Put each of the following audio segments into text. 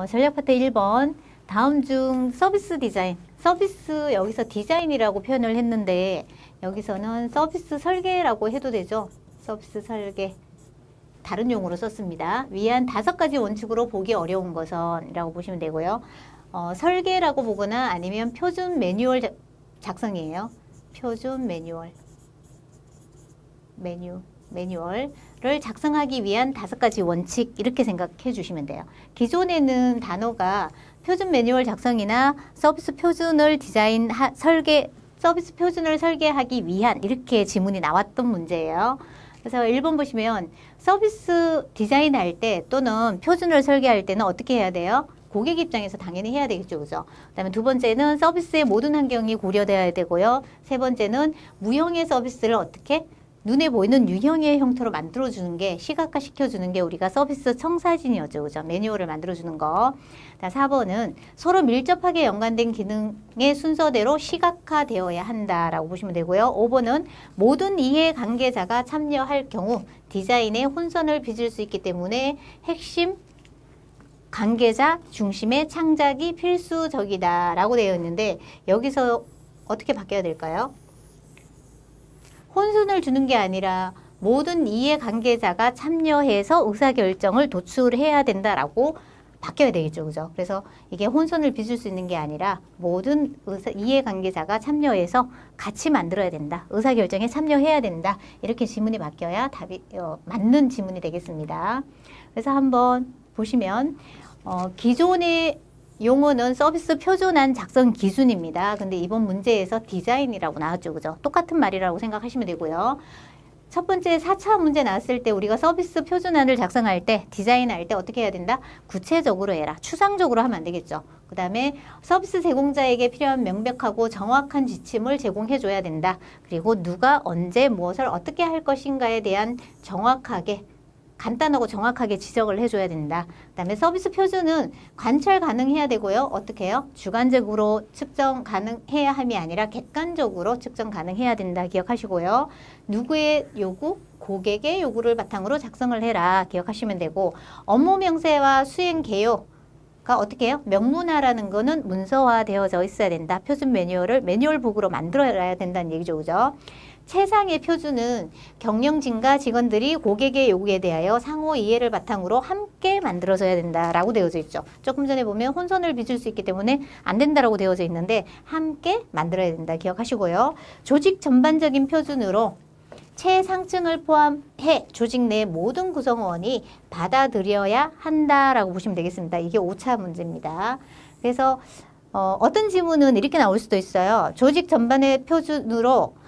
전략 파트 1번. 다음 중 서비스 디자인. 서비스 여기서 디자인이라고 표현을 했는데 여기서는 서비스 설계라고 해도 되죠. 서비스 설계. 다른 용어로 썼습니다. 위한 5가지 원칙으로 보기 어려운 것은 이라고 보시면 되고요. 설계라고 보거나 아니면 표준 매뉴얼 작성이에요. 표준 매뉴얼을 작성하기 위한 5가지 원칙 이렇게 생각해 주시면 돼요. 기존에는 단어가 표준 매뉴얼 작성이나 서비스 표준을 서비스 표준을 설계하기 위한 이렇게 지문이 나왔던 문제예요. 그래서 1번 보시면 서비스 디자인할 때 또는 표준을 설계할 때는 어떻게 해야 돼요? 고객 입장에서 당연히 해야 되겠죠. 그죠? 그 다음에 2번째는 서비스의 모든 환경이 고려되어야 되고요. 3번째는 무형의 서비스를 어떻게? 눈에 보이는 유형의 형태로 만들어주는 게, 시각화시켜주는 게 우리가 서비스 청사진이었죠. 그죠? 매뉴얼을 만들어주는 거. 4번은 서로 밀접하게 연관된 기능의 순서대로 시각화되어야 한다라고 보시면 되고요. 5번은 모든 이해 관계자가 참여할 경우 디자인에 혼선을 빚을 수 있기 때문에 핵심 관계자 중심의 창작이 필수적이다 라고 되어 있는데 여기서 어떻게 바뀌어야 될까요? 혼선을 주는 게 아니라 모든 이해관계자가 참여해서 의사결정을 도출해야 된다라고 바뀌어야 되겠죠. 그죠? 그래서 이게 혼선을 빚을 수 있는 게 아니라 모든 이해관계자가 참여해서 같이 만들어야 된다. 의사결정에 참여해야 된다. 이렇게 지문이 바뀌어야 답이 맞는 지문이 되겠습니다. 그래서 한번 보시면 기존의 용어는 서비스 표준안 작성 기준입니다. 근데 이번 문제에서 디자인이라고 나왔죠. 그죠? 똑같은 말이라고 생각하시면 되고요. 첫 번째 4차 문제 나왔을 때 우리가 서비스 표준안을 작성할 때, 디자인할 때 어떻게 해야 된다? 구체적으로 해라. 추상적으로 하면 안 되겠죠. 그 다음에 서비스 제공자에게 필요한 명백하고 정확한 지침을 제공해 줘야 된다. 그리고 누가 언제 무엇을 어떻게 할 것인가에 대한 간단하고 정확하게 지적을 해줘야 된다. 그 다음에 서비스 표준은 관찰 가능해야 되고요. 어떻게 해요? 주관적으로 측정 가능해야 함이 아니라 객관적으로 측정 가능해야 된다. 기억하시고요. 누구의 요구? 고객의 요구를 바탕으로 작성을 해라. 기억하시면 되고 업무 명세와 수행 개요가 어떻게 해요? 명문화라는 거는 문서화되어져 있어야 된다. 표준 매뉴얼을 매뉴얼북으로 만들어야 된다는 얘기죠. 그죠? 최상의 표준은 경영진과 직원들이 고객의 요구에 대하여 상호 이해를 바탕으로 함께 만들어져야 된다라고 되어져 있죠. 조금 전에 보면 혼선을 빚을 수 있기 때문에 안 된다라고 되어져 있는데 함께 만들어야 된다. 기억하시고요. 조직 전반적인 표준으로 최상층을 포함해 조직 내 모든 구성원이 받아들여야 한다라고 보시면 되겠습니다. 이게 5차 문제입니다. 그래서 어떤 지문은 이렇게 나올 수도 있어요. 조직 전반의 표준으로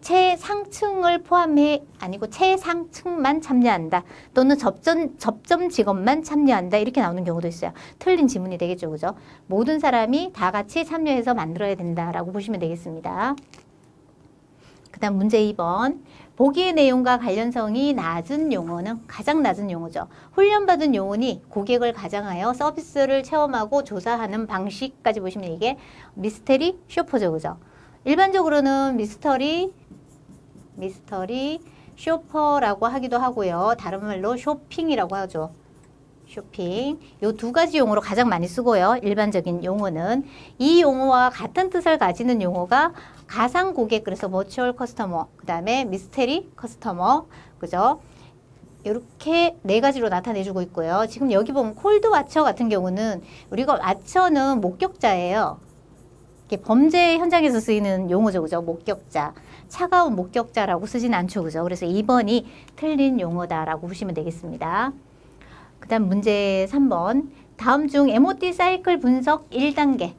최상층을 포함해 아니고 최상층만 참여한다. 또는 접점 직원만 참여한다. 이렇게 나오는 경우도 있어요. 틀린 지문이 되겠죠. 그죠? 모든 사람이 다 같이 참여해서 만들어야 된다라고 보시면 되겠습니다. 그 다음 문제 2번. 보기의 내용과 관련성이 낮은 용어는 가장 낮은 용어죠. 훈련받은 요원이 고객을 가장하여 서비스를 체험하고 조사하는 방식까지 보시면 이게 미스테리 쇼퍼죠. 그죠? 일반적으로는 미스터리 쇼퍼라고 하기도 하고요. 다른 말로 쇼핑이라고 하죠. 쇼핑. 요 2가지 용어로 가장 많이 쓰고요. 일반적인 용어는 이 용어와 같은 뜻을 가지는 용어가 가상 고객, 그래서 버추얼 커스터머, 그 다음에 미스테리 커스터머, 그죠? 이렇게 4가지로 나타내주고 있고요. 지금 여기 보면 콜드 와처 같은 경우는 우리가 와처는 목격자예요. 범죄 현장에서 쓰이는 용어죠. 그죠? 목격자. 차가운 목격자라고 쓰진 않죠. 그죠? 그래서 2번이 틀린 용어다라고 보시면 되겠습니다. 그 다음 문제 3번. 다음 중 MOT 사이클 분석 1단계.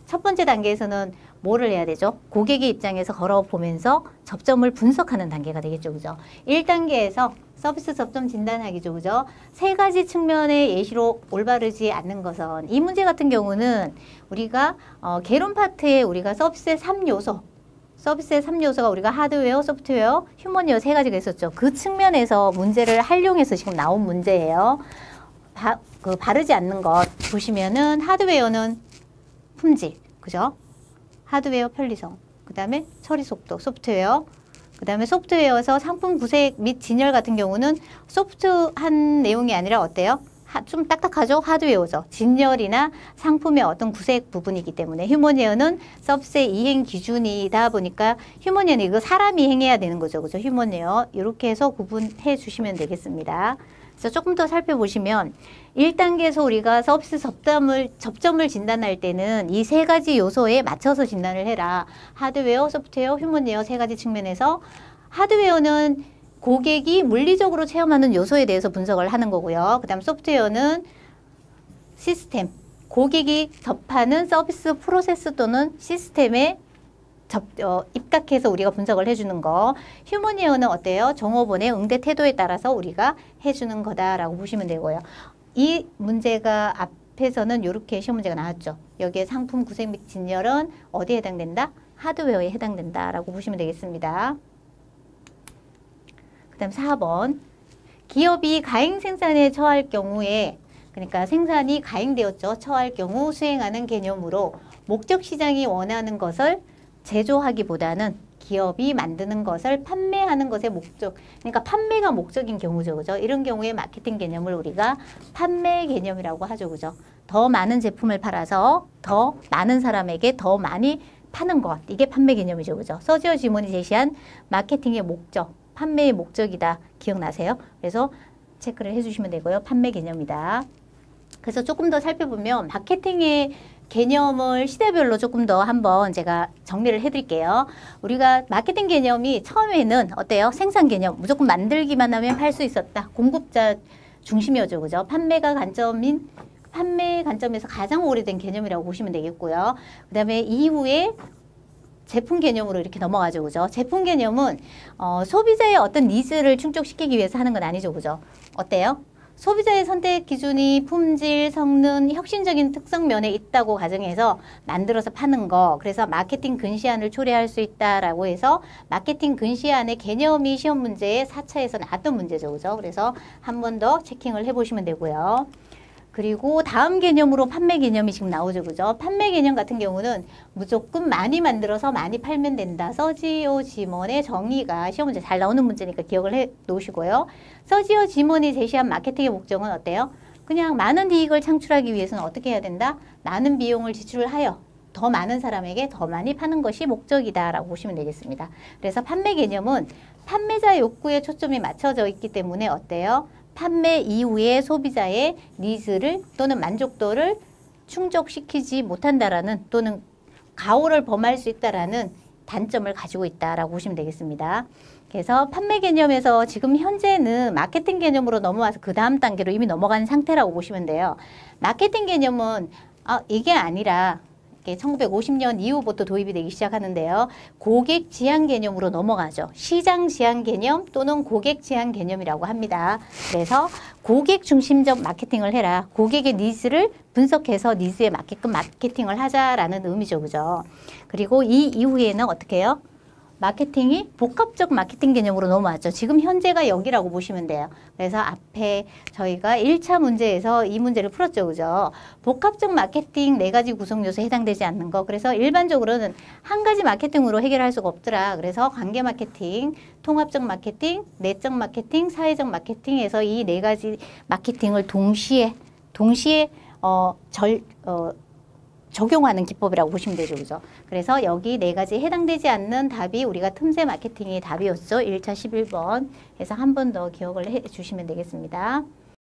첫 번째 단계에서는 뭐를 해야 되죠? 고객의 입장에서 걸어보면서 접점을 분석하는 단계가 되겠죠. 그죠? 1단계에서 서비스 접점 진단하기죠. 그죠? 3가지 측면의 예시로 올바르지 않는 것은 이 문제 같은 경우는 우리가 개론 파트에 우리가 서비스의 3요소가 우리가 하드웨어, 소프트웨어, 휴먼웨어 3가지가 있었죠. 그 측면에서 문제를 활용해서 지금 나온 문제예요. 바르지 않는 것 보시면은 하드웨어는 품질, 그죠? 하드웨어 편리성, 그 다음에 처리 속도, 소프트웨어, 그 다음에 소프트웨어에서 상품 구색 및 진열 같은 경우는 소프트한 내용이 아니라 어때요? 좀 딱딱하죠? 하드웨어죠. 진열이나 상품의 어떤 구색 부분이기 때문에 휴먼웨어는 서비스의 이행 기준이다 보니까 휴먼웨어는 이거 사람이 행해야 되는 거죠. 그죠? 휴먼웨어. 이렇게 해서 구분해 주시면 되겠습니다. 그래서 조금 더 살펴보시면 1단계에서 우리가 서비스 접점을 진단할 때는 이 세 가지 요소에 맞춰서 진단을 해라. 하드웨어, 소프트웨어, 휴먼웨어 세 가지 측면에서 하드웨어는 고객이 물리적으로 체험하는 요소에 대해서 분석을 하는 거고요. 그 다음 소프트웨어는 시스템, 고객이 접하는 서비스 프로세스 또는 시스템에 입각해서 우리가 분석을 해주는 거. 휴먼웨어는 어때요? 종업원의 응대 태도에 따라서 우리가 해주는 거다라고 보시면 되고요. 이 문제가 앞에서는 이렇게 시험 문제가 나왔죠. 여기에 상품 구색 및 진열은 어디에 해당된다? 하드웨어에 해당된다라고 보시면 되겠습니다. 그 다음 4번. 기업이 가행 생산에 처할 경우에, 그러니까 생산이 가행되었죠. 처할 경우 수행하는 개념으로 목적 시장이 원하는 것을 제조하기보다는 기업이 만드는 것을 판매하는 것의 목적, 그러니까 판매가 목적인 경우죠. 그죠? 이런 경우에 마케팅 개념을 우리가 판매 개념이라고 하죠. 그죠? 더 많은 제품을 팔아서 더 많은 사람에게 더 많이 파는 것. 이게 판매 개념이죠. 그죠? 서지어 지몬이 제시한 마케팅의 목적, 판매의 목적이다. 기억나세요? 그래서 체크를 해주시면 되고요. 판매 개념이다. 그래서 조금 더 살펴보면 마케팅의 개념을 시대별로 조금 더 한번 제가 정리를 해드릴게요. 우리가 마케팅 개념이 처음에는 어때요? 생산 개념, 무조건 만들기만 하면 팔 수 있었다. 공급자 중심이었죠. 그죠? 판매 관점에서 가장 오래된 개념이라고 보시면 되겠고요. 그 다음에 이후에 제품 개념으로 이렇게 넘어가죠. 그죠? 제품 개념은 소비자의 어떤 니즈를 충족시키기 위해서 하는 건 아니죠. 그죠? 어때요? 소비자의 선택 기준이 품질, 성능, 혁신적인 특성 면에 있다고 가정해서 만들어서 파는 거. 그래서 마케팅 근시안을 초래할 수 있다라고 해서 마케팅 근시안의 개념이 시험 문제에 4차에서 나왔던 문제죠. 그죠? 그래서 한 번 더 체킹을 해보시면 되고요. 그리고 다음 개념으로 판매 개념이 지금 나오죠. 그죠? 판매 개념 같은 경우는 무조건 많이 만들어서 많이 팔면 된다. 서지오 지몬의 정의가 시험 문제 잘 나오는 문제니까 기억을 해 놓으시고요. 서지오 지몬이 제시한 마케팅의 목적은 어때요? 그냥 많은 이익을 창출하기 위해서는 어떻게 해야 된다? 많은 비용을 지출을 하여 더 많은 사람에게 더 많이 파는 것이 목적이다라고 보시면 되겠습니다. 그래서 판매 개념은 판매자 욕구에 초점이 맞춰져 있기 때문에 어때요? 판매 이후에 소비자의 니즈를 또는 만족도를 충족시키지 못한다라는 또는 가오를 범할 수 있다라는 단점을 가지고 있다라고 보시면 되겠습니다. 그래서 판매 개념에서 지금 현재는 마케팅 개념으로 넘어와서 그 다음 단계로 이미 넘어간 상태라고 보시면 돼요. 마케팅 개념은 이게 아니라 1950년 이후부터 도입이 되기 시작하는데요. 고객 지향 개념으로 넘어가죠. 시장 지향 개념 또는 고객 지향 개념이라고 합니다. 그래서 고객 중심적 마케팅을 해라. 고객의 니즈를 분석해서 니즈에 맞게끔 마케팅을 하자라는 의미죠. 그죠? 그리고 이 이후에는 어떻게 해요? 마케팅이 복합적 마케팅 개념으로 넘어왔죠. 지금 현재가 여기라고 보시면 돼요. 그래서 앞에 저희가 1차 문제에서 이 문제를 풀었죠. 그죠? 복합적 마케팅 4가지 구성 요소에 해당되지 않는 거. 그래서 일반적으로는 한 가지 마케팅으로 해결할 수가 없더라. 그래서 관계 마케팅, 통합적 마케팅, 내적 마케팅, 사회적 마케팅에서 이 4가지 마케팅을 동시에 적용하는 기법이라고 보시면 되죠. 그죠? 그래서 여기 4가지 해당되지 않는 답이 우리가 틈새 마케팅이 답이었죠. 1차 11번. 그래서 한 번 더 기억을 해 주시면 되겠습니다.